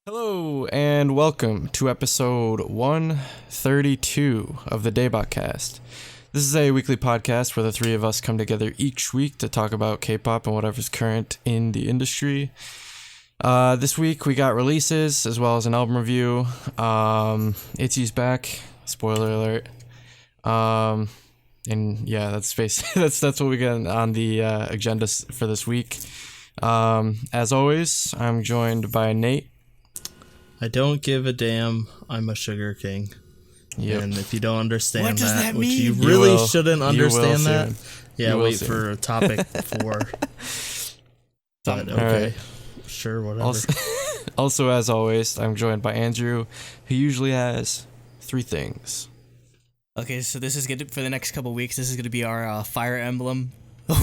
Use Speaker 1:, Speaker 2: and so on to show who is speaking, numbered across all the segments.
Speaker 1: Hello and welcome to episode 132 of the DaebakCast. This is a weekly podcast where the three of us come together each week to talk about K-pop and whatever's current in the industry. This week we got releases as well as an album review. ITZY's back, spoiler alert. And yeah, that's basically that's what we got on the agenda for this week. As always, I'm joined by Nate.
Speaker 2: I don't give a damn. I'm a sugar king.
Speaker 1: Yep.
Speaker 2: And if you don't understand
Speaker 3: what does that
Speaker 2: which
Speaker 3: mean?
Speaker 2: you really shouldn't
Speaker 1: You
Speaker 2: understand
Speaker 1: will
Speaker 2: that,
Speaker 1: soon.
Speaker 2: yeah,
Speaker 1: You will
Speaker 2: wait
Speaker 1: soon.
Speaker 2: for topic 4. But okay,
Speaker 1: right.
Speaker 2: Sure, whatever.
Speaker 1: Also, as always, I'm joined by Andrew, who usually has 3 things.
Speaker 3: Okay, so this is good for the next couple weeks. This is going to be our Fire Emblem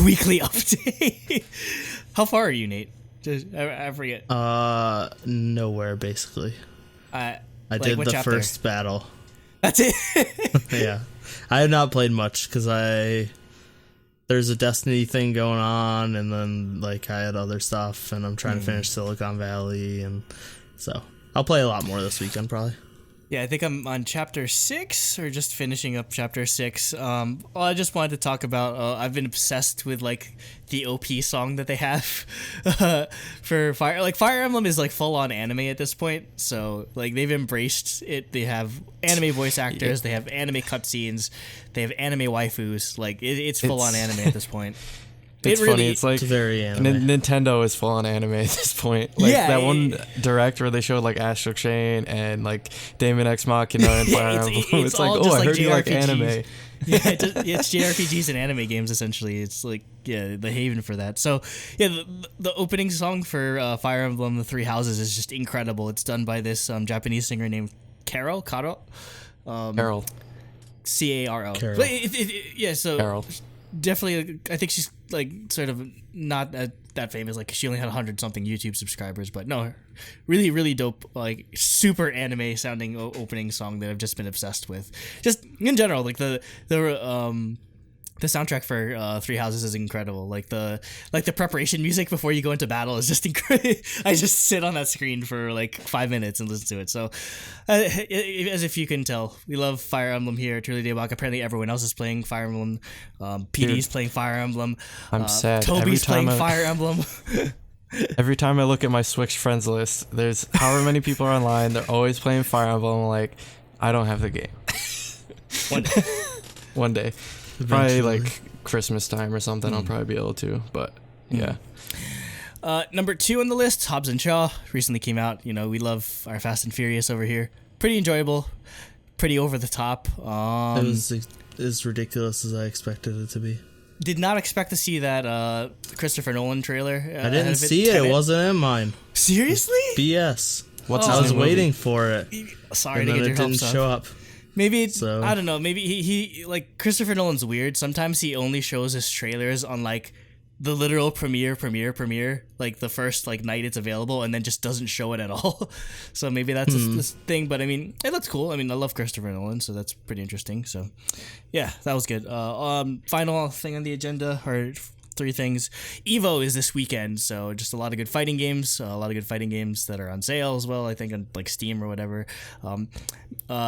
Speaker 3: weekly update. How far are you, Nate? I forget.
Speaker 2: Nowhere basically.
Speaker 3: I
Speaker 2: did
Speaker 3: what
Speaker 2: the
Speaker 3: chapter?
Speaker 2: first battle.
Speaker 3: That's it.
Speaker 2: Yeah, I have not played much because there's a Destiny thing going on, and then like I had other stuff, and I'm trying to finish Silicon Valley, and so I'll play a lot more this weekend probably.
Speaker 3: Yeah, I think I'm on chapter 6 or just finishing up chapter 6. Well, I just wanted to talk about. I've been obsessed with like the OP song that they have for Fire. Like Fire Emblem is like full on anime at this point, so like they've embraced it. They have anime voice actors. They have anime cutscenes. They have anime waifus. Like it's full on anime at this point.
Speaker 1: It's
Speaker 3: really,
Speaker 1: funny. It's like
Speaker 2: It's very anime.
Speaker 1: Nintendo is full on anime at this point. Like
Speaker 3: Yeah,
Speaker 1: that one direct where they showed like Astro Chain and like Damon X Machina and Fire Emblem. It's like,
Speaker 3: all
Speaker 1: oh,
Speaker 3: just
Speaker 1: I heard you like
Speaker 3: JRPGs.
Speaker 1: anime.
Speaker 3: It's JRPGs and anime games essentially. It's like the haven for that. So yeah, the opening song for Fire Emblem: The Three Houses is just incredible. It's done by this Japanese singer named Karo,
Speaker 1: Carol.
Speaker 3: Caro.
Speaker 2: Carol.
Speaker 3: But yeah, so
Speaker 1: Carol.
Speaker 3: definitely, I think she's like sort of not that famous. Like she only had 100-something YouTube subscribers, but no, really, really dope. Like super anime sounding opening song that I've just been obsessed with. Just in general, like the soundtrack for Three Houses is incredible. Like the preparation music before you go into battle is just incredible. I just sit on that screen for like 5 minutes and listen to it. So, as if you can tell, we love Fire Emblem here at Truly Daebak. Apparently, everyone else is playing Fire Emblem. PD's playing Fire Emblem.
Speaker 1: I'm sad.
Speaker 3: Toby's playing Fire Emblem.
Speaker 1: Every time I look at my Switch friends list, there's however many people are online. They're always playing Fire Emblem. I'm like, I don't have the game. One day. Probably like Christmas time or something. I'll probably be able to, but yeah.
Speaker 3: Number 2 on the list, Hobbs and Shaw recently came out. You know, we love our Fast and Furious over here. Pretty enjoyable, pretty over the top.
Speaker 2: It was as ridiculous as I expected it to be.
Speaker 3: Did not expect to see that Christopher Nolan trailer.
Speaker 2: I didn't see it. It wasn't in mine.
Speaker 3: Seriously?
Speaker 2: BS.
Speaker 1: What's
Speaker 2: I
Speaker 1: his
Speaker 2: was
Speaker 1: new movie?
Speaker 2: waiting for it,
Speaker 3: Sorry
Speaker 2: and
Speaker 3: to
Speaker 2: then
Speaker 3: get
Speaker 2: it
Speaker 3: your
Speaker 2: didn't
Speaker 3: hopes up.
Speaker 2: show up.
Speaker 3: Maybe
Speaker 2: So-
Speaker 3: I don't know. Maybe he like Christopher Nolan's weird. Sometimes he only shows his trailers on like the literal premiere, like the first like night it's available, and then just doesn't show it at all. So maybe that's this thing. But I mean, it looks cool. I mean, I love Christopher Nolan, so that's pretty interesting. So yeah, that was good. Final thing on the agenda or 3 things. EVO is this weekend, so just a lot of good fighting games. That are on sale as well. I think on like Steam or whatever.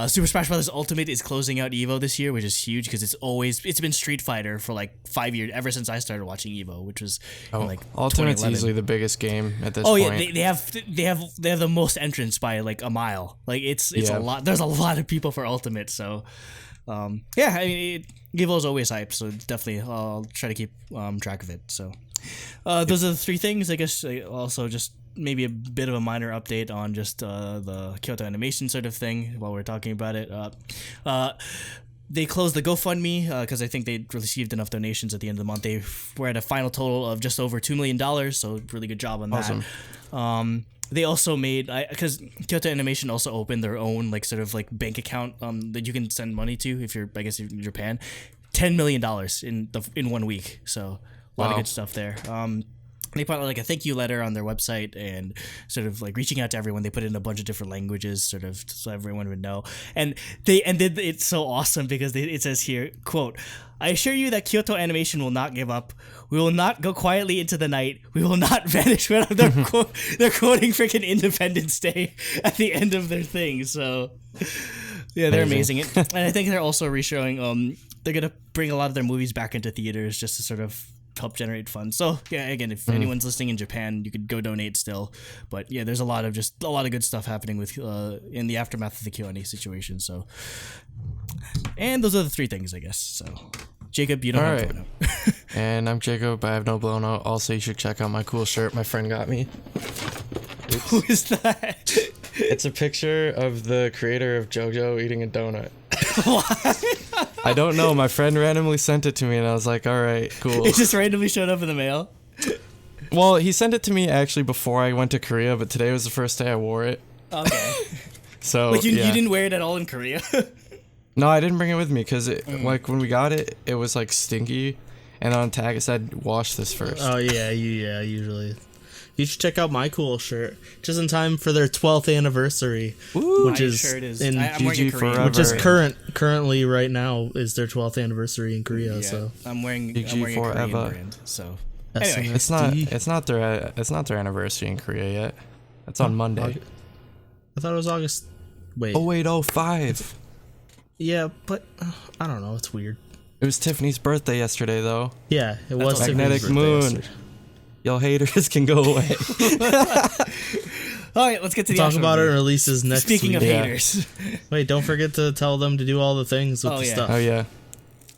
Speaker 3: Super Smash Bros. Ultimate is closing out EVO this year, which is huge because it's been Street Fighter for like 5 years ever since I started watching EVO, which was in, like
Speaker 1: Ultimate's
Speaker 3: 2011.
Speaker 1: easily the biggest game at this
Speaker 3: Oh
Speaker 1: point.
Speaker 3: yeah, they have the most entrants by like a mile. Like it's
Speaker 1: Yeah.
Speaker 3: a lot. There's a lot of people for Ultimate, so yeah. I mean, EVO's always hype, so definitely I'll try to keep track of it. So those are the 3 things. I guess also just maybe a bit of a minor update on just the Kyoto Animation sort of thing while we're talking about it. They closed the GoFundMe because I think they received enough donations at the end of the month. They were at a final total of just over $2 million, so really good job on
Speaker 1: Awesome.
Speaker 3: that. They also made, because Kyoto Animation also opened their own like sort of like bank account that you can send money to if you're, I guess, in Japan. $10 million in 1 week, so a lot of good stuff there. they put like a thank you letter on their website and sort of like reaching out to everyone. They put it in a bunch of different languages, sort of so everyone would know. And they ended it's so awesome because it says here, quote, "I assure you that Kyoto Animation will not give up. We will not go quietly into the night. We will not vanish." They're quoting freaking Independence Day at the end of their thing. So yeah, they're amazing. And I think they're also reshowing. They're gonna bring a lot of their movies back into theaters just to sort of help generate funds. So yeah, again, if anyone's listening in Japan, you could go donate still. But yeah, there's a lot of good stuff happening with in the aftermath of the Kyoto situation. So, and those are the three things, I guess. So, Jacob, you don't have a blown out.
Speaker 1: And I'm Jacob. I have no blown out. Also, you should check out my cool shirt my friend got me.
Speaker 3: Who is that?
Speaker 1: It's a picture of the creator of JoJo eating a donut.
Speaker 3: What?
Speaker 1: I don't know. My friend randomly sent it to me, and I was like, all right, cool.
Speaker 3: It just randomly showed up in the mail?
Speaker 1: Well, he sent it to me actually before I went to Korea, but today was the first day I wore it.
Speaker 3: Okay.
Speaker 1: So,
Speaker 3: like you didn't wear it at all in Korea?
Speaker 1: No, I didn't bring it with me because like when we got it, it was like stinky, and on tag it said wash this first.
Speaker 2: Oh yeah, usually. You should check out my cool shirt, just in time for their 12th anniversary,
Speaker 1: Ooh,
Speaker 2: which is in
Speaker 3: I'm wearing a
Speaker 1: GG
Speaker 3: Korean
Speaker 1: forever.
Speaker 2: which is currently right now is their 12th anniversary in Korea.
Speaker 3: Yeah,
Speaker 2: So
Speaker 3: I'm wearing a
Speaker 1: GG
Speaker 3: Korean
Speaker 1: forever.
Speaker 3: brand. So
Speaker 2: that's
Speaker 3: anyway,
Speaker 1: It's not their anniversary in Korea yet. That's on Monday.
Speaker 2: I thought it was August. Wait.
Speaker 1: Oh wait, 05.
Speaker 2: Yeah, but I don't know. It's weird.
Speaker 1: It was Tiffany's birthday yesterday though.
Speaker 2: Yeah, it was
Speaker 3: okay.
Speaker 1: Magnetic
Speaker 2: Tiffany's birthday
Speaker 1: moon.
Speaker 2: yesterday.
Speaker 1: Y'all haters can go away.
Speaker 3: all right, let's get to the
Speaker 2: Talk
Speaker 3: actual
Speaker 2: about it
Speaker 3: review.
Speaker 2: releases next
Speaker 3: Speaking
Speaker 2: week.
Speaker 3: of
Speaker 1: Yeah.
Speaker 3: haters,
Speaker 2: Wait, don't forget to tell them to do all the things with
Speaker 3: Oh,
Speaker 2: the
Speaker 3: yeah.
Speaker 2: stuff.
Speaker 1: Oh yeah.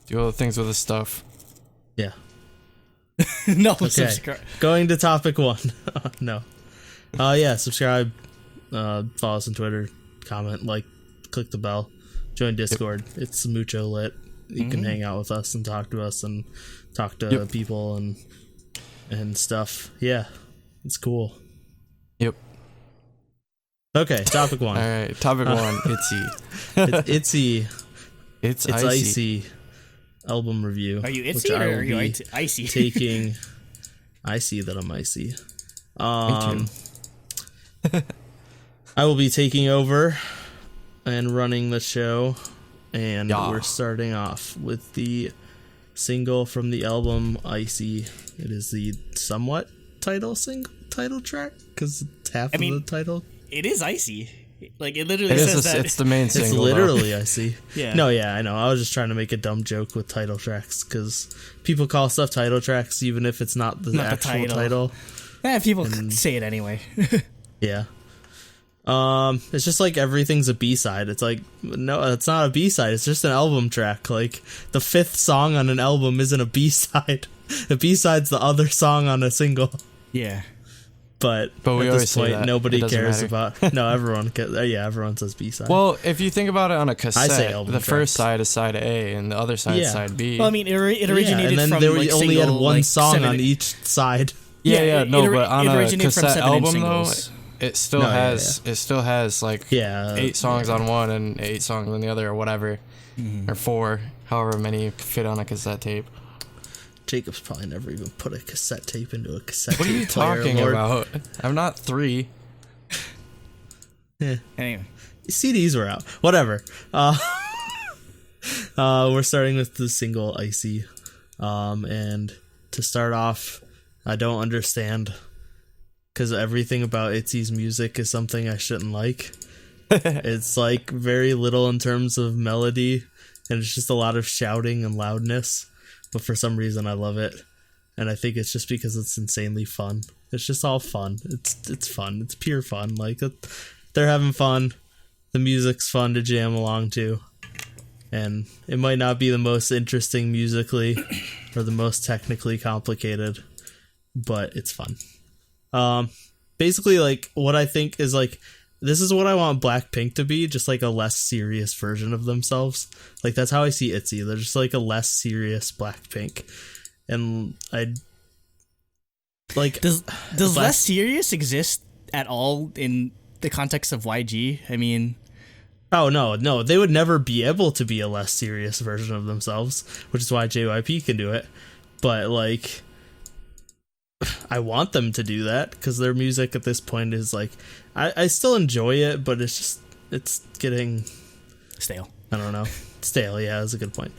Speaker 1: Do all the things with the stuff.
Speaker 2: Yeah.
Speaker 3: no
Speaker 2: Okay.
Speaker 3: subscribe.
Speaker 2: Going to topic 1. No. Yeah, subscribe, follow us on Twitter, comment, like, click the bell, join Discord. It's mucho lit. You can hang out with us and talk to us and talk to people and stuff. Yeah. It's cool.
Speaker 1: Yep.
Speaker 2: Okay, topic 1.
Speaker 1: All right. Topic 1. ITZY.
Speaker 2: It's ITZY.
Speaker 1: It's
Speaker 2: It's
Speaker 1: icy.
Speaker 2: ICY album review.
Speaker 3: Are you
Speaker 2: which
Speaker 3: ITZY
Speaker 2: I
Speaker 3: or
Speaker 2: will
Speaker 3: are you
Speaker 2: be
Speaker 3: icy?
Speaker 2: taking. I see that I'm icy. I will be taking over and running the show, and we're starting off with the single from the album ICY. It is the somewhat title track because it's half of the title.
Speaker 3: It is icy. Like it literally
Speaker 1: It
Speaker 3: says
Speaker 1: is.
Speaker 3: that.
Speaker 1: It's the main single.
Speaker 2: It's
Speaker 1: though.
Speaker 2: literally ICY.
Speaker 3: Yeah.
Speaker 2: No, yeah, I know. I was just trying to make a dumb joke with title tracks because people call stuff title tracks even if it's not the actual title.
Speaker 3: People say it anyway.
Speaker 2: Yeah. It's just like everything's a B-side. It's like, no, it's not a B-side. It's just an album track. Like, the 5th song on an album isn't a B-side. The B-side's the other song on a single.
Speaker 3: Yeah.
Speaker 2: But
Speaker 1: we
Speaker 2: at
Speaker 1: always
Speaker 2: this
Speaker 1: say
Speaker 2: point,
Speaker 1: that.
Speaker 2: nobody
Speaker 1: It doesn't
Speaker 2: cares
Speaker 1: matter.
Speaker 2: about... No, everyone cares. Yeah, everyone says B-side.
Speaker 1: Well, if you think about it on a
Speaker 2: say
Speaker 1: cassette,
Speaker 2: album
Speaker 1: the
Speaker 2: tracks.
Speaker 1: first side is side A and the other side is
Speaker 2: Yeah.
Speaker 1: side B.
Speaker 3: Well, I mean, it originated
Speaker 2: and then
Speaker 3: from
Speaker 2: they
Speaker 3: like
Speaker 2: only
Speaker 3: single,
Speaker 2: had one
Speaker 3: like,
Speaker 2: song
Speaker 3: 7
Speaker 2: on each side.
Speaker 1: yeah,
Speaker 3: it
Speaker 1: no,
Speaker 3: ori-
Speaker 1: but on
Speaker 3: it
Speaker 1: a
Speaker 3: originated from
Speaker 1: cassette
Speaker 3: 7-inch
Speaker 1: album though,
Speaker 3: singles.
Speaker 1: it still has like 8 songs on one and 8 songs on the other or whatever, or 4, however many fit on a cassette tape.
Speaker 2: Jacob's probably never even put a cassette tape into a cassette
Speaker 1: What are
Speaker 2: tape
Speaker 1: you
Speaker 2: player,
Speaker 1: talking
Speaker 2: Lord.
Speaker 1: about? I'm not 3.
Speaker 3: Anyway,
Speaker 2: CDs were out. Whatever. We're starting with the single ICY. And to start off, I don't understand because everything about ITZY's music is something I shouldn't like. It's like very little in terms of melody, and it's just a lot of shouting and loudness. But for some reason, I love it, and I think it's just because it's insanely fun. It's just all fun. It's fun. It's pure fun. Like they're having fun. The music's fun to jam along to, and it might not be the most interesting musically or the most technically complicated, but it's fun. Basically, like, what I think is, like, this is what I want Blackpink to be, just like a less serious version of themselves. Like, that's how I see ITZY. They're just like a less serious Blackpink. And I like,
Speaker 3: does less serious exist at all in the context of YG? I mean,
Speaker 2: oh no, they would never be able to be a less serious version of themselves, which is why JYP can do it. But like, I want them to do that because their music at this point is like, I still enjoy it, but it's getting
Speaker 3: Stale.
Speaker 2: I don't know, stale. Yeah, that's a good point.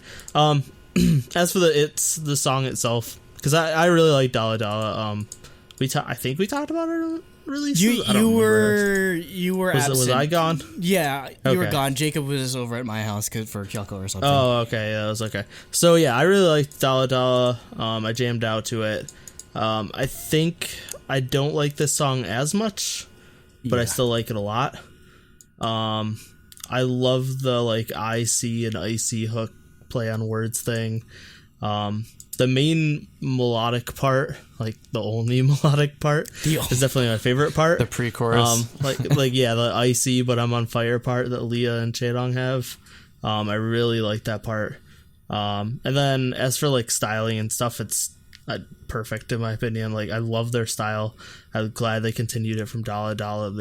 Speaker 2: As for the song itself, because I really like Dala Dala. I think we talked about it release.
Speaker 3: You were absent.
Speaker 2: Was I gone?
Speaker 3: Yeah, you were
Speaker 2: Okay.
Speaker 3: gone. Jacob was over at my house for Kyoko or something.
Speaker 2: Oh, okay, yeah, that was okay. So yeah, I really liked Dala Dala. I jammed out to it. I think I don't like this song as much, but I still like it a lot. I love the like IC and ICY hook play on words thing. The main melodic part, like the only melodic part, is definitely my favorite part.
Speaker 1: The pre-chorus.
Speaker 2: Like yeah, the IC but I'm on fire part that Leah and Chaedong have. I really like that part. And then as for like styling and stuff, it's perfect in my opinion. Like I love their style. I'm glad they continued it from Dala Dala.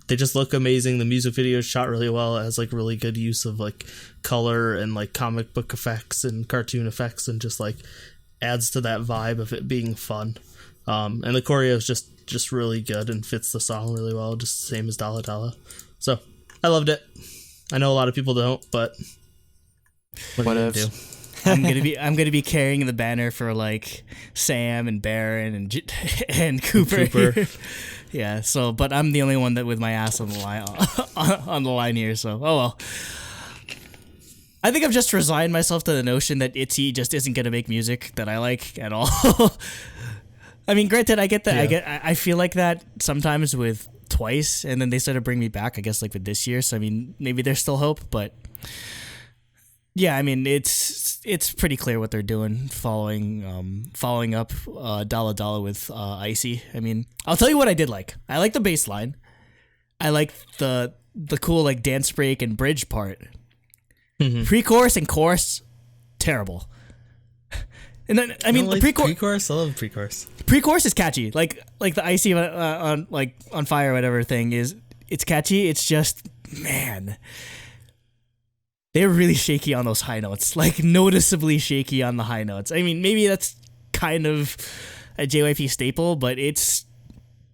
Speaker 2: They just look amazing. The music video is shot really well. It has like really good use of like color and like comic book effects and cartoon effects, and just like adds to that vibe of it being fun. And the choreo is just really good and fits the song really well, just the same as Dala Dala. So I loved it. I know a lot of people don't, but what are you gonna do?
Speaker 3: I'm gonna be carrying the banner for like Sam and Baron and Cooper. Yeah. So, but I'm the only one that with my ass on the line on the line here. So, oh well. I think I've just resigned myself to the notion that ITZY just isn't gonna make music that I like at all. I mean, granted, I get that.
Speaker 2: Yeah.
Speaker 3: I feel like that sometimes with Twice, and then they sort of bring me back. I guess like with this year. So I mean, maybe there's still hope, but. Yeah, I mean it's pretty clear what they're doing, following up Dala Dala with ICY. I mean, I'll tell you what I did like. I like the bass line. I like the cool like dance break and bridge part. Mm-hmm. Pre-chorus and chorus, terrible. And then I mean the
Speaker 2: pre-chorus. I love pre-chorus.
Speaker 3: Pre-chorus is catchy. Like the ICY on fire or whatever thing is. It's catchy. It's just man. They were really shaky on those high notes, like noticeably shaky on the high notes. I mean, maybe that's kind of a JYP staple, but it's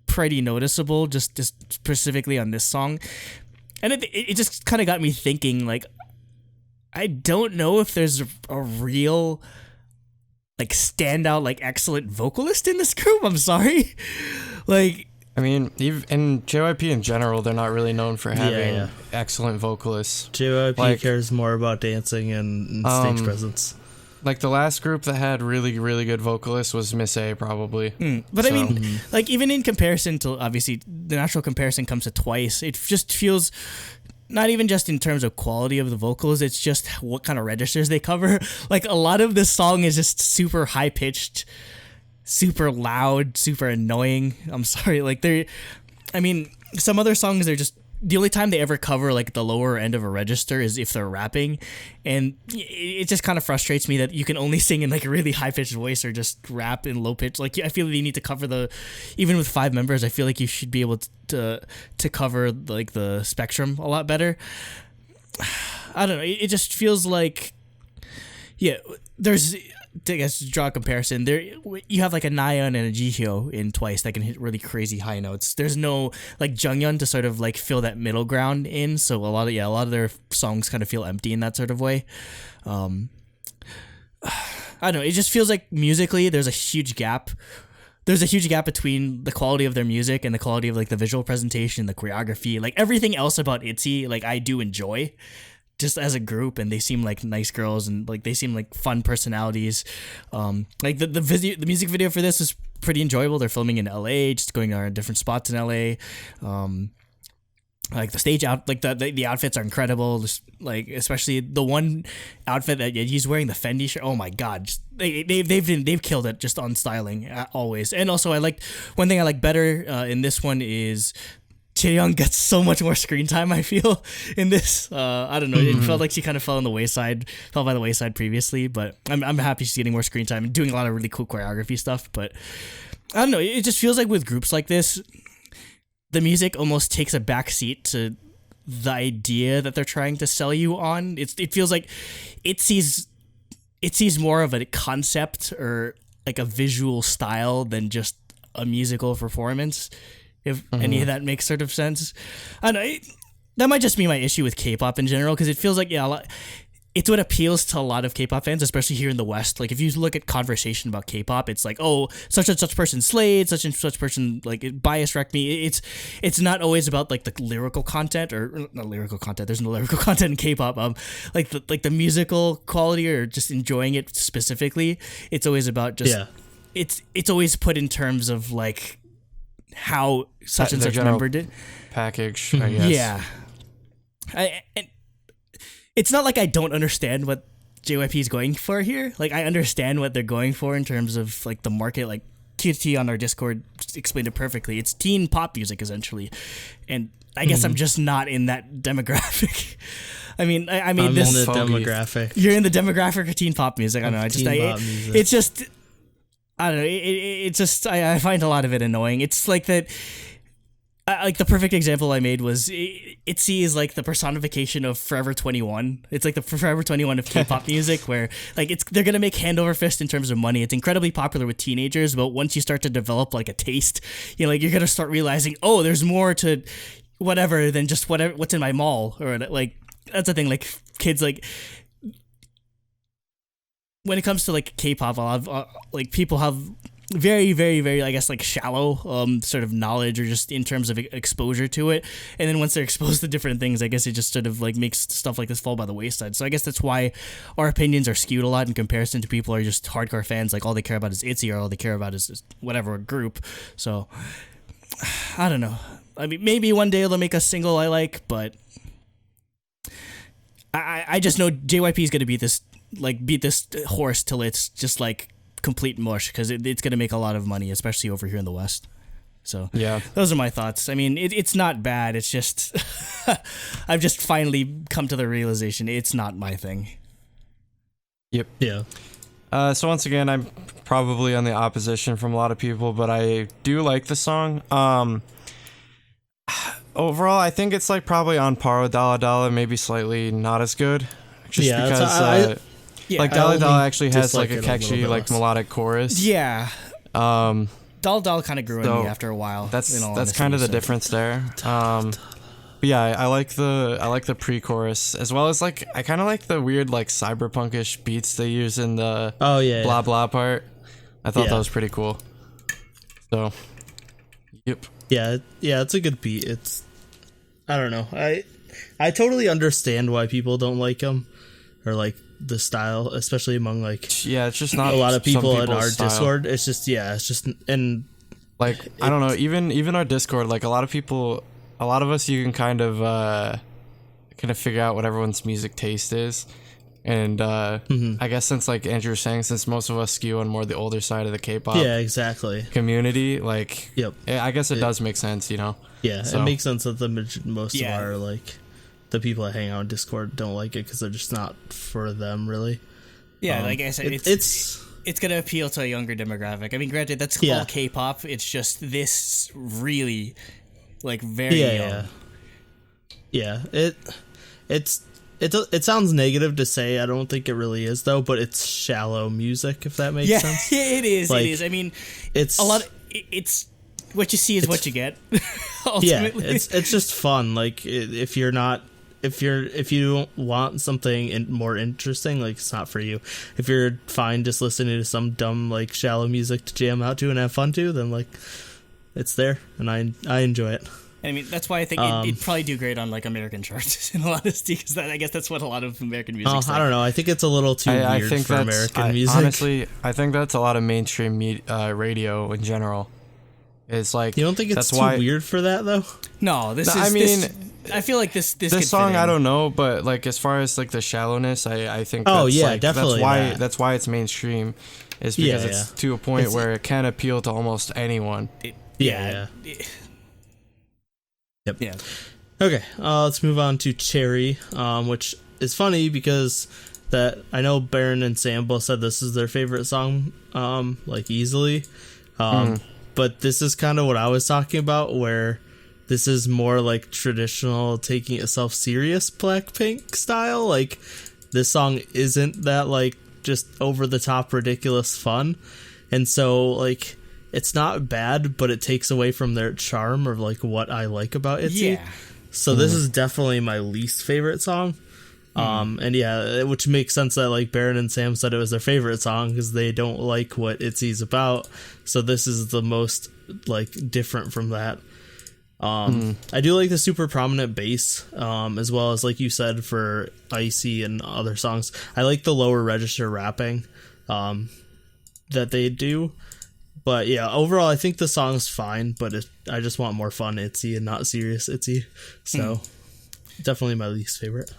Speaker 3: pretty noticeable just specifically on this song. And it just kind of got me thinking, like, I don't know if there's a real, like, standout, like, excellent vocalist in this group. I'm sorry. Like...
Speaker 1: I mean, in JYP in general, they're not really known for having excellent vocalists.
Speaker 2: JYP cares more about dancing and stage presence.
Speaker 1: Like the last group that had really, really good vocalists was Miss A, probably.
Speaker 3: But I mean, like even in comparison to, obviously, the natural comparison comes to Twice. It just feels, not even just in terms of quality of the vocals, it's just what kind of registers they cover. Like a lot of this song is just super high-pitched, super loud, super annoying. I'm sorry. Like I mean, some other songs, they're just, the only time they ever cover like the lower end of a register is if they're rapping. And it just kind of frustrates me that you can only sing in like a really high pitched voice or just rap in low pitch. Like I feel like you need to cover even with 5 members, I feel like you should be able to cover like the spectrum a lot better. I don't know. It just feels like, yeah, there's, I guess to draw a comparison, there you have like a Nayeon and a Jihyo in Twice that can hit really crazy high notes. There's no like Jungyeon to sort of like fill that middle ground in, so a lot of their songs kind of feel empty in that sort of way. I don't know, it just feels like musically there's a huge gap. There's a huge gap between the quality of their music and the quality of like the visual presentation, the choreography, like everything else about ITZY, like I do enjoy. Just as a group, and they seem like nice girls, and like they seem like fun personalities. Like the music video for this is pretty enjoyable. They're filming in LA, just going to different spots in LA. Like the stage out, like the outfits are incredible. Just like especially the one outfit that he's wearing, the Fendi shirt. Oh my god, just, they've killed it just on styling always. And also, one thing I like better in this one is Chaeyoung gets so much more screen time, I feel, in this. I don't know. It felt like she kind of fell by the wayside previously, but I'm happy she's getting more screen time and doing a lot of really cool choreography stuff. But I don't know. It just feels like with groups like this, the music almost takes a back seat to the idea that they're trying to sell you on. It feels like it sees more of a concept or like a visual style than just a musical performance, if any of that makes sort of sense. I know that might just be my issue with K-pop in general, because it feels like it's what appeals to a lot of K-pop fans, especially here in the West. Like if you look at conversation about K-pop, it's like, oh, such and such person slayed, such and such person like bias wrecked me. It's not always about like the lyrical content, or not lyrical content. There's no lyrical content in K-pop. Like the musical quality or just enjoying it specifically. It's always about just it's always put in terms of like how such and such member did
Speaker 1: package. I guess.
Speaker 3: Yeah, and it's not like I don't understand what JYP is going for here. Like I understand what they're going for in terms of like the market. Like QT on our Discord explained it perfectly. It's teen pop music essentially, and I guess I'm just not in that demographic. I mean, I mean,
Speaker 2: I'm
Speaker 3: this
Speaker 2: in the demographic.
Speaker 3: You're in the demographic of teen pop music. I don't know. It's just, I don't know. It's just I find a lot of it annoying. It's like that. Like the perfect example I made was ITZY is like the personification of Forever 21. It's like the Forever 21 of K-pop music, where like they're gonna make hand over fist in terms of money. It's incredibly popular with teenagers, but once you start to develop like a taste, like you're gonna start realizing, oh, there's more to whatever than just what's in my mall, or like that's the thing. Like kids, like when it comes to like K-pop, a lot of like people have very, very, very, I guess, like shallow sort of knowledge, or just in terms of exposure to it. And then once they're exposed to different things, I guess it just sort of like makes stuff like this fall by the wayside. So I guess that's why our opinions are skewed a lot in comparison to people who are just hardcore fans. Like all they care about is ITZY, or all they care about is whatever group. So I don't know. I mean, maybe one day they'll make a single I like, but I just know JYP is going to beat this horse till it's just like complete mush, because it's going to make a lot of money, especially over here in the West. So yeah, those are my thoughts. I mean, it's not bad. It's just I've just finally come to the realization it's not my thing.
Speaker 1: Yep.
Speaker 2: Yeah.
Speaker 1: So once again, I'm probably on the opposition from a lot of people, but I do like the song. Overall, I think it's like probably on par with Dala Dala, maybe slightly not as good, just because like Dala Dala actually has like a catchy like melodic chorus.
Speaker 3: Yeah. Dal Dal kind of grew on me after a while.
Speaker 1: That's kind of the difference there. But yeah, I like the pre-chorus, as well as like I kind of like the weird like cyberpunkish beats they use in the blah blah part. I thought that was pretty cool. So, yep.
Speaker 2: Yeah, it's a good beat. I don't know. I totally understand why people don't like them, or like the style, especially among like
Speaker 1: it's just not
Speaker 2: a lot of people in our
Speaker 1: style.
Speaker 2: Discord. It's just and
Speaker 1: like I don't know, even our Discord, like a lot of us, you can kind of figure out what everyone's music taste is, and I guess since like Andrew was saying, since most of us skew on more the older side of the K-pop community, like I guess it does make sense,
Speaker 2: it makes sense that most of our like the people that hang out on Discord don't like it, because they're just not for them, really.
Speaker 3: Yeah, like I said, it's gonna appeal to a younger demographic. I mean, granted, that's called K-pop. It's just this really, like, very young.
Speaker 2: Yeah. It sounds negative to say. I don't think it really is, though. But it's shallow music, if that makes sense.
Speaker 3: Yeah, it is. Like, it is. I mean, it's a lot. It's what you see is what you get. Ultimately.
Speaker 2: Yeah, it's just fun. Like if you don't want something more interesting, like it's not for you. If you're fine just listening to some dumb like shallow music to jam out to and have fun to, then like it's there, and I enjoy it.
Speaker 3: I mean, that's why I think it'd probably do great on like American charts in a lot of because I guess that's what a lot of American music.
Speaker 2: I don't know. I think it's a little too weird for American music.
Speaker 1: Honestly, I think that's a lot of mainstream radio in general. It's like,
Speaker 2: you don't think it's too weird for that though?
Speaker 3: No, I feel like this
Speaker 1: song, I don't know, but like as far as like the shallowness, I think
Speaker 2: definitely
Speaker 1: that's why it's mainstream, is because it's to a point where it can appeal to almost anyone.
Speaker 2: Yep.
Speaker 1: Yeah.
Speaker 2: Okay, let's move on to Cherry, which is funny because that I know Baron and Sam both said this is their favorite song, like easily. But this is kind of what I was talking about, where this is more like traditional, taking itself serious Blackpink style. Like this song isn't that like just over the top ridiculous fun. and so like it's not bad, but it takes away from their charm or like what I like about ITZY.
Speaker 3: Yeah.
Speaker 2: So this is definitely my least favorite song. And yeah, which makes sense that like Baron and Sam said it was their favorite song because they don't like what ITZY's about. So this is the most like different from that. I do like the super prominent bass, as well as like you said for Icy and other songs. I like the lower register rapping that they do. But yeah, overall I think the song's fine, but I just want more fun ITZY and not serious ITZY. So definitely my least favorite.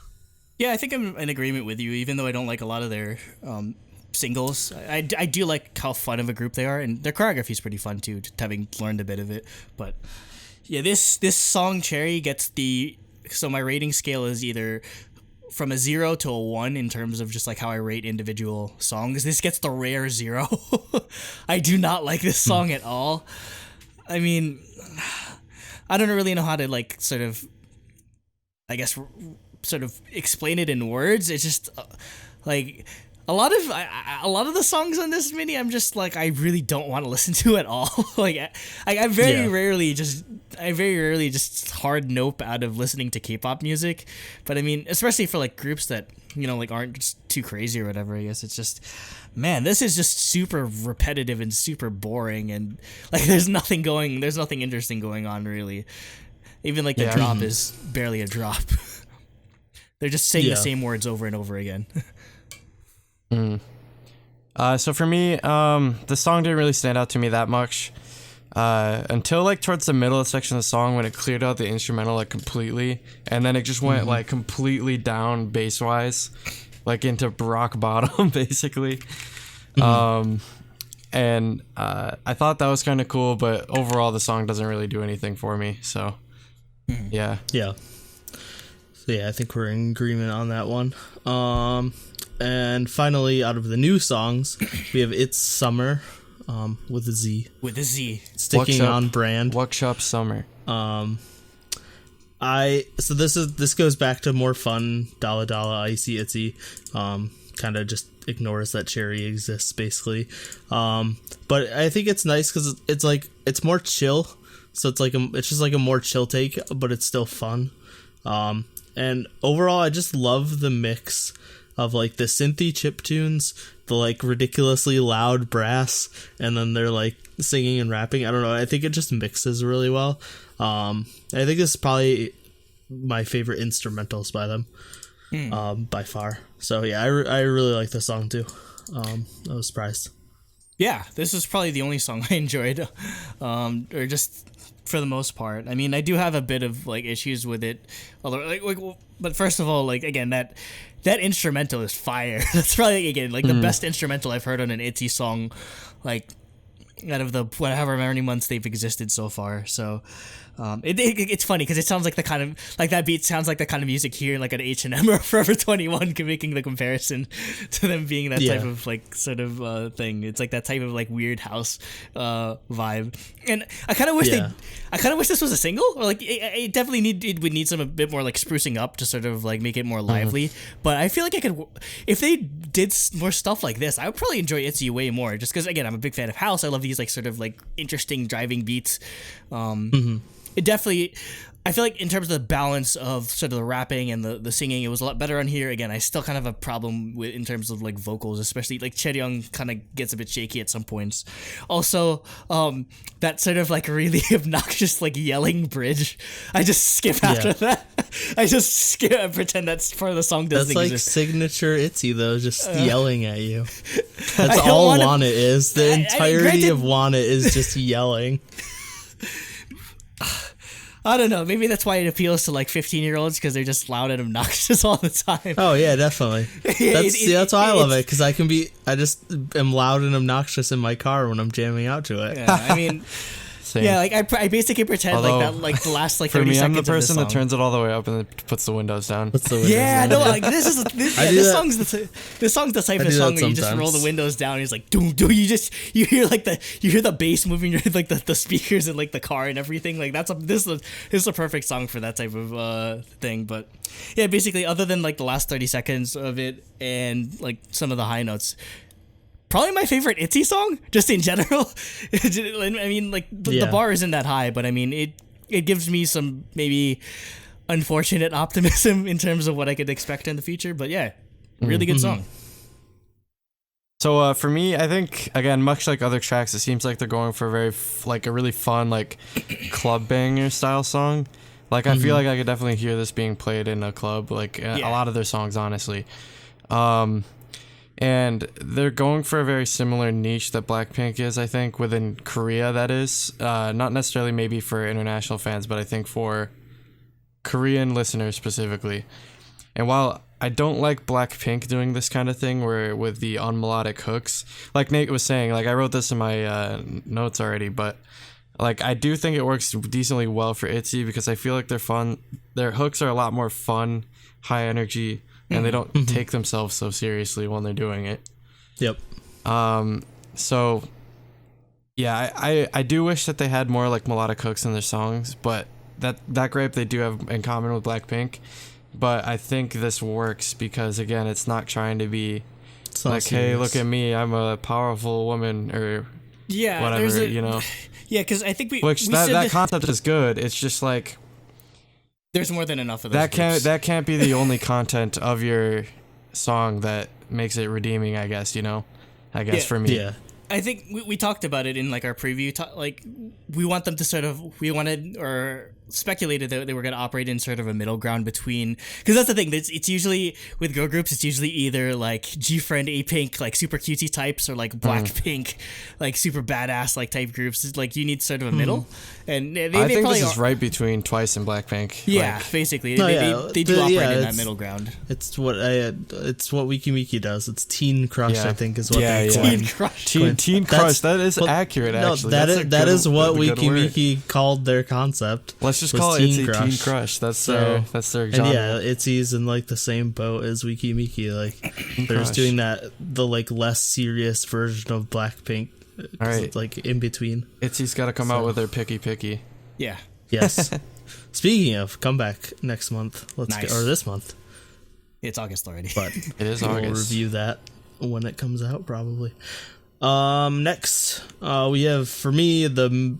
Speaker 3: Yeah, I think I'm in agreement with you, even though I don't like a lot of their singles. I do like how fun of a group they are, and their choreography is pretty fun too, just having learned a bit of it. But yeah, this song Cherry gets so my rating scale is either from a 0 to a 1 in terms of just like how I rate individual songs. This gets the rare 0. I do not like this song at all. I mean, I don't really know how to like sort of, I guess, sort of explain it in words. It's just like a lot of the songs on this mini I'm just like I really don't want to listen to at all. Like I very rarely just hard nope out of listening to K-pop music. But I mean, especially for like groups that, you know, like aren't just too crazy or whatever, I guess it's just, man, this is just super repetitive and super boring, and like there's nothing interesting going on really. Even like the drop is barely a drop. They're just saying the same words over and over again.
Speaker 1: So for me, the song didn't really stand out to me that much until like towards the middle of the section of the song when it cleared out the instrumental like completely, and then it just went like completely down bass wise, like into rock bottom basically. And I thought that was kind of cool, but overall the song doesn't really do anything for me. So yeah. So yeah, I think we're in agreement on that one. And finally, out of the new songs, we have It's Summer, with a Z.
Speaker 3: With a Z.
Speaker 2: Sticking on brand.
Speaker 1: Workshop Summer.
Speaker 2: So this goes back to more fun Dala Dala Icy ITZY. Kind of just ignores that Cherry exists basically. But I think it's nice because it's like it's more chill. So it's just like a more chill take, but it's still fun. And overall, I just love the mix of like the synthy chip tunes, the like ridiculously loud brass, and then they're like singing and rapping. I don't know. I think it just mixes really well. I think this is probably my favorite instrumentals by them, by far. So yeah, I really like this song too. I was surprised.
Speaker 3: Yeah, this is probably the only song I enjoyed, or just for the most part. I mean, I do have a bit of like issues with it, although but first of all, like again, that instrumental is fire. That's probably again like the best instrumental I've heard on an ITZY song, like out of the whatever many months they've existed so far. So it's funny because it sounds like the kind of like that beat sounds like the kind of music here in like an H&M or Forever 21, making the comparison to them being that type of like sort of thing. It's like that type of like weird house vibe, and I kind of wish this was a single, or like it definitely would need a bit more like sprucing up to sort of like make it more lively. But I feel like I could, if they did more stuff like this, I would probably enjoy ITZY way more, just because again I'm a big fan of house. I love these like sort of like interesting driving beats. It definitely, I feel like in terms of the balance of sort of the rapping and the singing, it was a lot better on here. Again, I still kind of have a problem with in terms of like vocals, especially like Chaeryeong kind of gets a bit shaky at some points. Also, that sort of like really obnoxious like yelling bridge, I just skip after that. I just skip and pretend that's part of the song doesn't
Speaker 2: exist. That's like signature ITZY though, just yelling at you. That's all Want It is. The entirety of Want It is just yelling.
Speaker 3: I don't know. Maybe that's why it appeals to like 15-year-olds, because they're just loud and obnoxious all the time.
Speaker 2: Oh yeah, definitely. That's why I love it, because I just am loud and obnoxious in my car when I'm jamming out to it.
Speaker 3: Yeah, I mean,
Speaker 1: Same.
Speaker 3: Yeah, like I basically pretend like that, like the last like 30
Speaker 1: for me,
Speaker 3: seconds.
Speaker 1: I'm the person
Speaker 3: of
Speaker 1: that turns it all the way up and then puts the windows down.
Speaker 3: Yeah, no, like this song's the type of song where you just roll the windows down. And it's like, doom, doom. You hear the bass moving, like the speakers in like the car and everything. Like this is a perfect song for that type of thing. But yeah, basically, other than like the last 30 seconds of it and like some of the high notes, probably my favorite ITZY song, just in general. I mean, like the bar isn't that high, but I mean it gives me some maybe unfortunate optimism in terms of what I could expect in the future. But yeah, really good song.
Speaker 1: So for me, I think, again, much like other tracks, it seems like they're going for a really fun, like, club banger style song. Like, I feel like I could definitely hear this being played in a club, like, a lot of their songs, honestly. And they're going for a very similar niche that Blackpink is, I think, within Korea, that is. Not necessarily maybe for international fans, but I think for Korean listeners specifically. And while I don't like Blackpink doing this kind of thing where with the unmelodic hooks, like Nate was saying, like I wrote this in my notes already, but like I do think it works decently well for ITZY because I feel like they're fun. Their hooks are a lot more fun, high energy, and they don't take themselves so seriously when they're doing it.
Speaker 2: Yep.
Speaker 1: So yeah, I do wish that they had more like melodic hooks in their songs, but that gripe they do have in common with Blackpink. But I think this works because, again, it's not trying to be like, hey, look at me, I'm a powerful woman, or whatever, you know?
Speaker 3: Yeah, because I think
Speaker 1: Which that concept is good. It's just like...
Speaker 3: There's more than enough of those
Speaker 1: that can't be the only content of your song that makes it redeeming, I guess, you know? I guess for me.
Speaker 2: Yeah.
Speaker 3: I think we talked about it in like our preview. Like we want them to speculated that they were going to operate in sort of a middle ground between, because that's the thing. It's usually with girl groups. It's usually either like G-Friend, A-Pink, like super cutesy types, or like Blackpink, like super badass like type groups. It's like you need sort of a middle, and
Speaker 1: I think this is right between Twice and Blackpink.
Speaker 3: Yeah,
Speaker 1: like,
Speaker 3: basically they do operate in that middle ground.
Speaker 2: It's what Wiki Wiki does. It's Teen Crush, I think, is what they
Speaker 3: call
Speaker 2: it.
Speaker 3: Teen Crush.
Speaker 1: Teen Crush. That is accurate. Actually,
Speaker 2: that is what Wiki Wiki called their concept.
Speaker 1: Let's just call it Teen Crush. That's their genre.
Speaker 2: And yeah, ITZY's in like the same boat as Wiki Miki. Like they're just doing the like less serious version of Blackpink.
Speaker 1: All right,
Speaker 2: it's like in between.
Speaker 1: ITZY's got to come out with their picky.
Speaker 3: Yeah.
Speaker 2: Yes. Speaking of, come back next month. Or this month.
Speaker 3: It's August already.
Speaker 2: But
Speaker 1: it is August.
Speaker 2: We'll review that when it comes out, probably. Next, we have, for me, the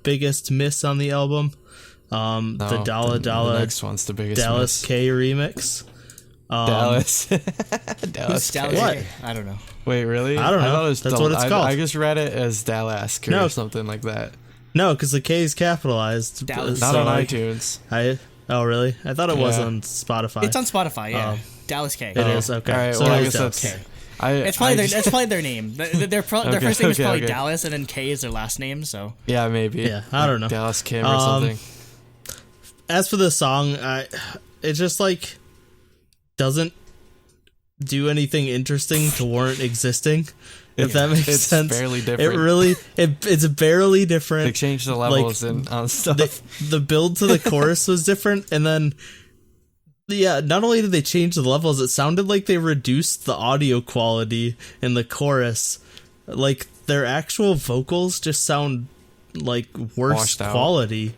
Speaker 2: biggest miss on the album. The Dalla Dalla
Speaker 1: the next one's the biggest
Speaker 2: Dallas
Speaker 1: miss.
Speaker 2: K remix.
Speaker 1: Dallas.
Speaker 3: Dallas K.
Speaker 2: What?
Speaker 3: I don't know.
Speaker 1: Wait, really?
Speaker 2: I don't know.
Speaker 1: I thought it was
Speaker 2: That's what it's called.
Speaker 1: I just read it as Dallas or something like that.
Speaker 2: No, because the K is capitalized.
Speaker 3: Dallas.
Speaker 1: Not on iTunes.
Speaker 2: Oh, really? I thought it was on Spotify.
Speaker 3: It's on Spotify, yeah. Dallas K.
Speaker 2: It is, okay.
Speaker 1: All right,
Speaker 2: so
Speaker 1: well,
Speaker 2: it
Speaker 1: I
Speaker 2: is
Speaker 1: guess
Speaker 2: Dallas
Speaker 1: that's...
Speaker 2: K.
Speaker 3: It's probably their name. Their first name is probably Dallas, and then K is their last name. So
Speaker 1: yeah, maybe.
Speaker 2: Yeah, I don't know.
Speaker 1: Dallas Kim or something.
Speaker 2: As for the song, it just like doesn't do anything interesting to warrant existing. If that makes sense.
Speaker 1: It's barely different.
Speaker 2: It's barely different.
Speaker 1: They changed the levels and stuff.
Speaker 2: The build to the chorus was different, and then. Yeah, not only did they change the levels, it sounded like they reduced the audio quality in the chorus. Like, their actual vocals just sound like worse quality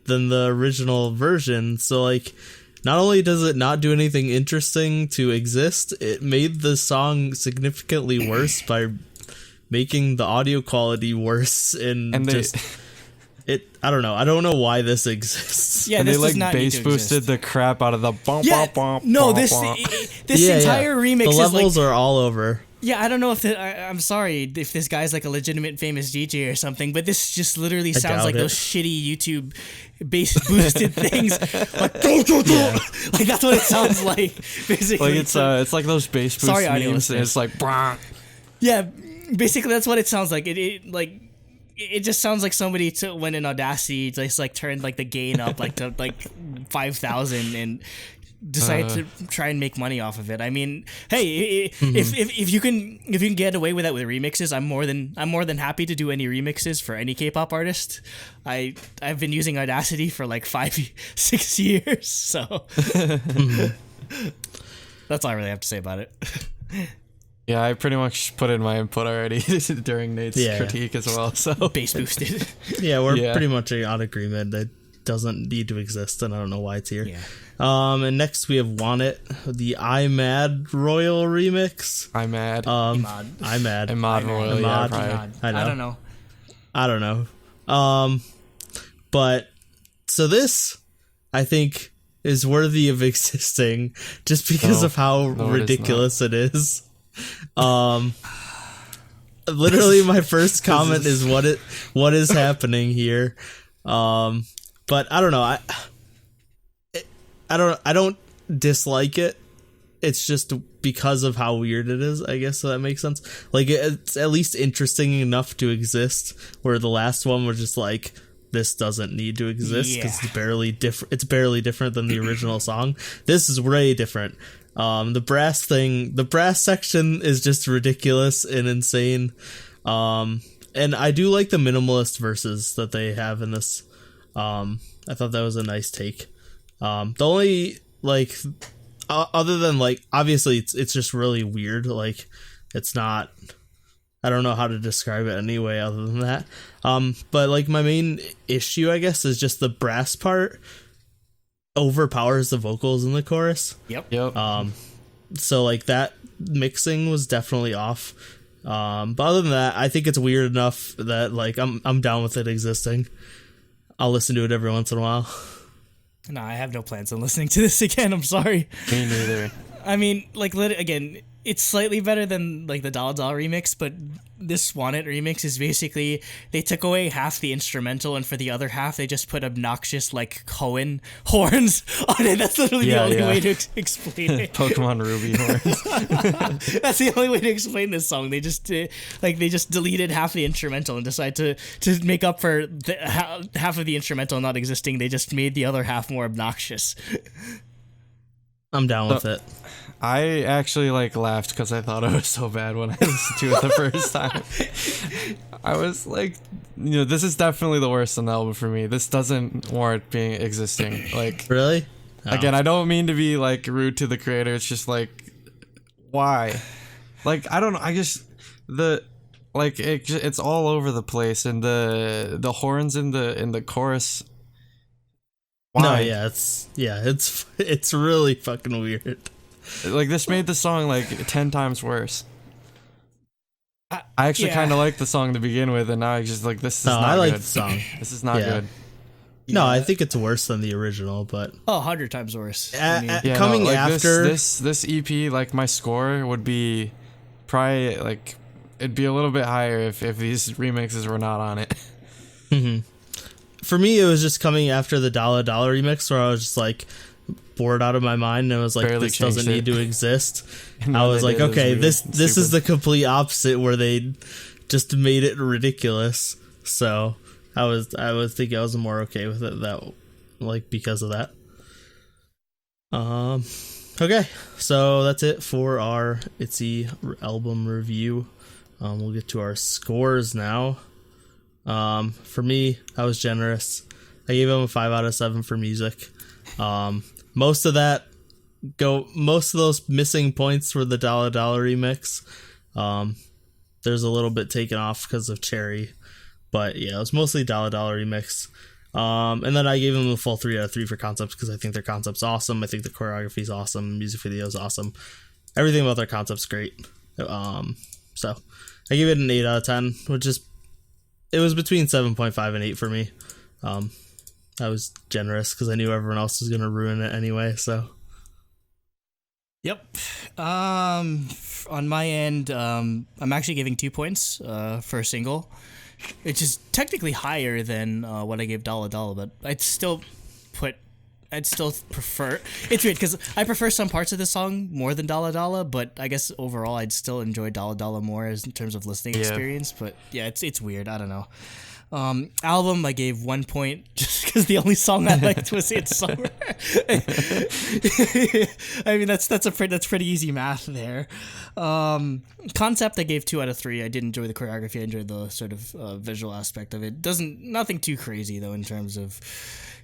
Speaker 2: than the original version. So, like, not only does it not do anything interesting to exist, it made the song significantly worse by making the audio quality worse and I don't know. I don't know why this exists.
Speaker 3: Yeah,
Speaker 1: and
Speaker 3: this
Speaker 1: they
Speaker 3: does not
Speaker 1: bass boosted the crap out of the bump.
Speaker 3: This entire remix.
Speaker 2: The levels are all over.
Speaker 3: Yeah, I don't know if I'm sorry if this guy's like a legitimate famous DJ or something, but this just literally sounds like those shitty YouTube bass boosted things. Like, like that's what it sounds like. Basically,
Speaker 1: like it's like those bass boost memes. And it's like,
Speaker 3: yeah, basically that's what it sounds like. It just sounds like somebody went in Audacity, just like turned like the gain up like to like 5,000 and decided to try and make money off of it. I mean, hey, if you can get away with that with remixes, I'm more than happy to do any remixes for any K-pop artist. I've been using Audacity for like 5-6 years, so that's all I really have to say about it.
Speaker 1: Yeah, I pretty much put in my input already during Nate's critique as well. So
Speaker 3: bass boosted.
Speaker 2: Yeah, we're pretty much on agreement. doesn't need to exist, and I don't know why it's here.
Speaker 3: Yeah.
Speaker 2: And next we have Want It, the I'm Mad Royal remix.
Speaker 1: I'm mad.
Speaker 3: Imad.
Speaker 2: I'm Mad.
Speaker 1: Imad Royal. Yeah,
Speaker 2: Imad.
Speaker 1: probably.
Speaker 2: I don't know. But so this, I think, is worthy of existing just because of how ridiculous it is. Literally my first comment is what is happening here. But I don't know. I don't dislike it. It's just because of how weird it is, I guess, so that makes sense. Like, it's at least interesting enough to exist, where the last one was just like, this doesn't need to exist because it's barely different than the original song. This is way different. The brass section is just ridiculous and insane. And I do like the minimalist verses that they have in this. I thought that was a nice take. The only, like, other than, like, obviously it's just really weird. Like, it's not, I don't know how to describe it anyway other than that. But, like, my main issue, I guess, is just the brass part overpowers the vocals in the chorus.
Speaker 3: Yep.
Speaker 2: So, like, that mixing was definitely off. But other than that, I think it's weird enough that, like, I'm down with it existing. I'll listen to it every once in a while.
Speaker 3: No, I have no plans on listening to this again. I'm sorry.
Speaker 1: Me neither.
Speaker 3: I mean, like, again, it's slightly better than, like, the Dollar Dollar remix, but this Want It remix is basically, they took away half the instrumental, and for the other half, they just put obnoxious, like, Cohen horns on it. That's literally the only way to explain it.
Speaker 1: Pokemon Ruby horns.
Speaker 3: That's the only way to explain this song. They just, deleted half the instrumental and decided to make up for half of the instrumental not existing. They just made the other half more obnoxious.
Speaker 2: I'm down with it.
Speaker 1: I actually, like, laughed because I thought it was so bad when I listened to it the first time. I was like, this is definitely the worst on the album for me. This doesn't warrant being existing. Like,
Speaker 2: really?
Speaker 1: Again, I don't mean to be, like, rude to the creator. It's just like, why? Like, I don't know. I just it's all over the place, and the horns in the chorus. Why?
Speaker 2: No, it's really fucking weird.
Speaker 1: Like, this made the song, like, 10 times worse. I actually kind of liked the song to begin with, and now I just, like, this is not good.
Speaker 2: I like the song.
Speaker 1: This is not good.
Speaker 2: No, I think it's worse than the original, but...
Speaker 3: 100 times worse.
Speaker 2: Coming after...
Speaker 1: This EP, like, my score would be probably, like, it'd be a little bit higher if these remixes were not on it.
Speaker 2: Mm-hmm. For me, it was just coming after the Dollar Dollar remix, where I was just, like, bored out of my mind, and I was like, this doesn't need to exist. I was like, okay, this is the complete opposite, where they just made it ridiculous. So I was thinking I was more okay with it because of that. Okay, so that's it for our ITZY album review. We'll get to our scores now. For me, I was generous. I gave him a 5 out of 7 for music. Most of those missing points were the Dollar Dollar remix. There's a little bit taken off because of Cherry, but yeah, it was mostly Dollar Dollar remix. And then I gave them a full 3 out of 3 for concepts because I think their concept's awesome. I think the choreography is awesome. Music video is awesome. Everything about their concept's great. So I gave it an 8 out of 10, it was between 7.5 and 8 for me. I was generous because I knew everyone else was going to ruin it anyway, so.
Speaker 3: Yep. On my end, I'm actually giving 2 points for a single, which is technically higher than what I gave Dollar Dollar, but I'd still prefer... It's weird because I prefer some parts of the song more than Dollar Dollar, but I guess overall I'd still enjoy Dollar Dollar more in terms of listening experience, but yeah, it's weird. I don't know. Album, I gave 1 point just because the only song I liked was It's Summer. I mean, that's pretty easy math there. Concept, I gave 2 out of 3. I did enjoy the choreography. I enjoyed the sort of visual aspect of it. Nothing too crazy though in terms of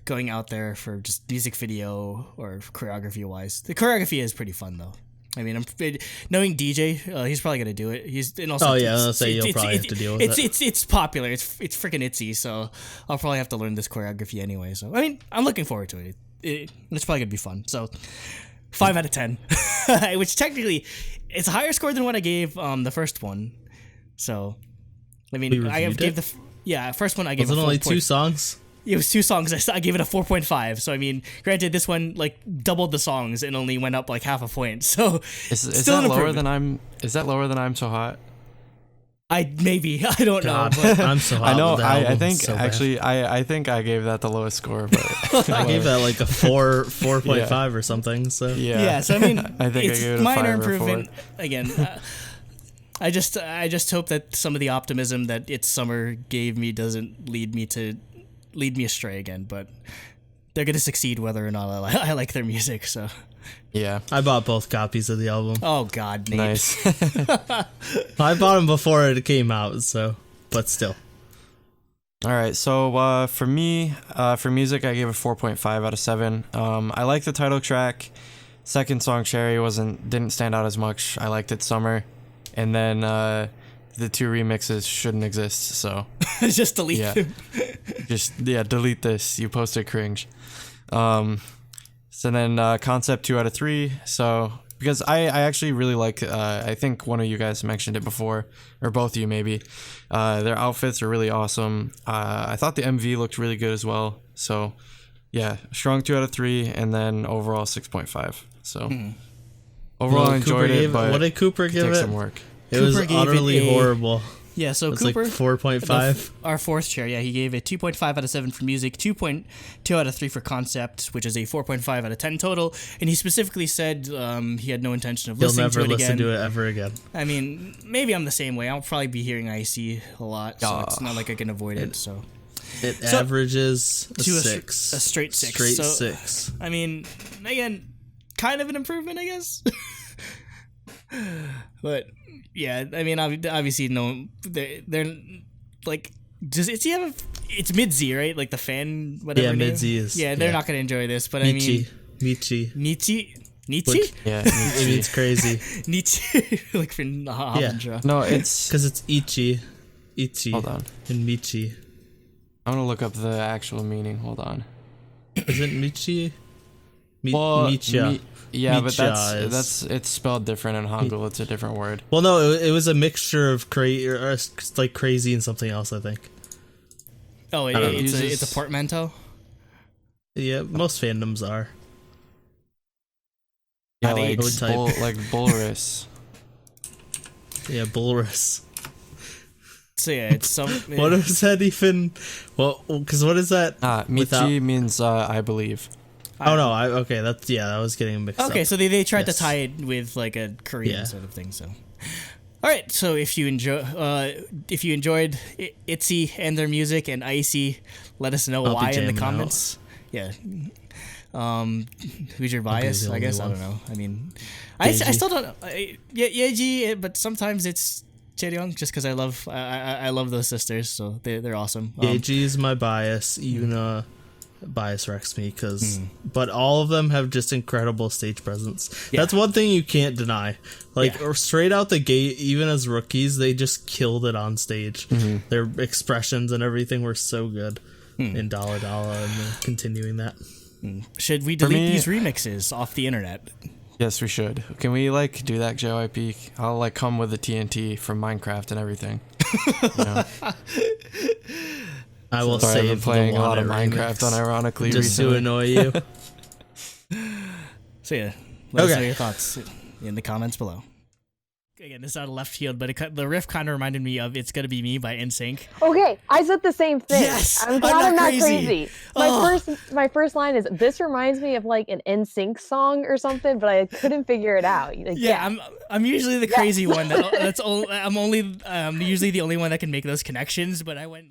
Speaker 3: going out there for just music video or choreography wise. The choreography is pretty fun though. I mean, knowing DJ, he's probably gonna do it. And also,
Speaker 2: I'll say you'll probably have to deal with it.
Speaker 3: It's popular. It's freaking ITZY, so I'll probably have to learn this choreography anyway. So I mean, I'm looking forward to it. It's probably gonna be fun. So 5 out of 10, which technically it's a higher score than what I gave the first one. So I mean, I gave first one I gave.
Speaker 2: Was it only 2 songs?
Speaker 3: It was 2 songs. I gave it a 4.5. So I mean, granted, this one like doubled the songs and only went up like half a point. So
Speaker 1: is that lower than I'm? Is that lower than I'm So Hot?
Speaker 3: I don't know.
Speaker 2: But I'm so hot.
Speaker 1: I know. I think
Speaker 2: so
Speaker 1: actually, I think I gave that the lowest score, but
Speaker 2: I gave that like a 4.5 or something. So
Speaker 3: yeah. So I mean,
Speaker 1: I think
Speaker 3: it's
Speaker 1: I gave it a
Speaker 3: minor
Speaker 1: 5 or
Speaker 3: improvement.
Speaker 1: 4.
Speaker 3: Again, I just hope that some of the optimism that It's Summer gave me doesn't lead me astray again. But they're gonna succeed whether or not I like their music. So
Speaker 1: yeah,
Speaker 2: I bought both copies of the album.
Speaker 3: oh god, Nate.
Speaker 1: nice.
Speaker 2: I bought them before it came out, so but still.
Speaker 1: All right, so for me, for music, I gave it 4.5 out of 7. I like the title track. Second song, Cherry, didn't stand out as much. I liked It Summer, and then the 2 remixes shouldn't exist. So
Speaker 3: just delete them.
Speaker 1: Delete this. You posted cringe. So then Concept 2 out of 3. So because I actually really like, I think one of you guys mentioned it before, or both of you maybe. Their outfits are really awesome. I thought the MV looked really good as well. So yeah, strong 2 out of 3, and then overall 6.5. So overall I enjoyed it, but
Speaker 2: what did Cooper give it?
Speaker 1: Some work.
Speaker 2: It was utterly horrible.
Speaker 3: Yeah, so
Speaker 2: It's
Speaker 3: Cooper,
Speaker 2: like 4.5.
Speaker 3: Our fourth chair, yeah, he gave it 2.5 out of 7 for music, 2.2 out of 3 for concept, which is a 4.5 out of 10 total. And he specifically said he had no intention of listening to it again.
Speaker 2: He'll never listen to it ever again.
Speaker 3: I mean, maybe I'm the same way. I'll probably be hearing IC a lot, so it's not like I can avoid it. So
Speaker 2: it averages a
Speaker 3: to
Speaker 2: 6.
Speaker 3: A straight 6.
Speaker 2: Straight
Speaker 3: so,
Speaker 2: 6.
Speaker 3: I mean, again, kind of an improvement, I guess. But yeah, I mean, obviously, no, they're like, does ITZY have it's MIDZY, right? Like the fan, whatever.
Speaker 2: Yeah,
Speaker 3: name?
Speaker 2: MIDZY is.
Speaker 3: Yeah, they're not gonna enjoy this, but I mean,
Speaker 2: Michi.
Speaker 3: Nietzsche?
Speaker 1: Yeah,
Speaker 2: It means crazy.
Speaker 3: Nietzsche, like for Havendra.
Speaker 1: No, it's
Speaker 2: because it's Ichi,
Speaker 1: hold on.
Speaker 2: and Michi.
Speaker 1: I'm gonna look up the actual meaning. Hold on.
Speaker 2: Is it Michi?
Speaker 1: Micha. Yeah, but
Speaker 2: Micha
Speaker 1: that's it's spelled different in Hangul. It's a different word.
Speaker 2: Well, no, it was a mixture of like crazy and something else, I think.
Speaker 3: Oh, it's a portmanteau.
Speaker 2: Yeah, most fandoms are.
Speaker 1: Yeah,
Speaker 2: like
Speaker 1: Bulrus.
Speaker 2: Yeah, Bulrus.
Speaker 3: So yeah, it's some.
Speaker 2: What is that even? Well, because what is that?
Speaker 1: Michi means I believe.
Speaker 2: Oh no! That was getting mixed up.
Speaker 3: Okay, so they tried to tie it with like a Korean sort of thing. So, all right. So if you enjoyed ITZY and their music and ICY, let us know why in the comments. Yeah. Who's your bias? I guess I don't know. I mean, I still don't. Yeji, but sometimes it's Chaeryeong just because I love those sisters, so they're awesome.
Speaker 2: Yeji is my bias. Yuna bias wrecks me but all of them have just incredible stage presence. That's one thing you can't deny. Or straight out the gate, even as rookies, they just killed it on stage. Their expressions and everything were so good in Dala Dala, and they're continuing that.
Speaker 3: Should we delete these remixes off the internet?
Speaker 1: Yes, we should. Can we do that, JYP? I'll come with the TNT from Minecraft and everything. You know?
Speaker 2: I will
Speaker 1: Sorry,
Speaker 2: save
Speaker 1: I've been playing a lot of
Speaker 2: remix
Speaker 1: Minecraft unironically
Speaker 2: just
Speaker 1: recently.
Speaker 2: to annoy you.
Speaker 3: So yeah, let us know your thoughts in the comments below. Again, this is out of left field, but the riff kind of reminded me of "It's Gonna Be Me" by NSYNC.
Speaker 4: Okay, I said the same thing.
Speaker 3: Yes,
Speaker 4: I'm glad I'm not crazy. My first line is, "This reminds me of like an NSYNC song or something," but I couldn't figure it out.
Speaker 3: I'm usually the crazy one. I'm usually the only one that can make those connections, but I went.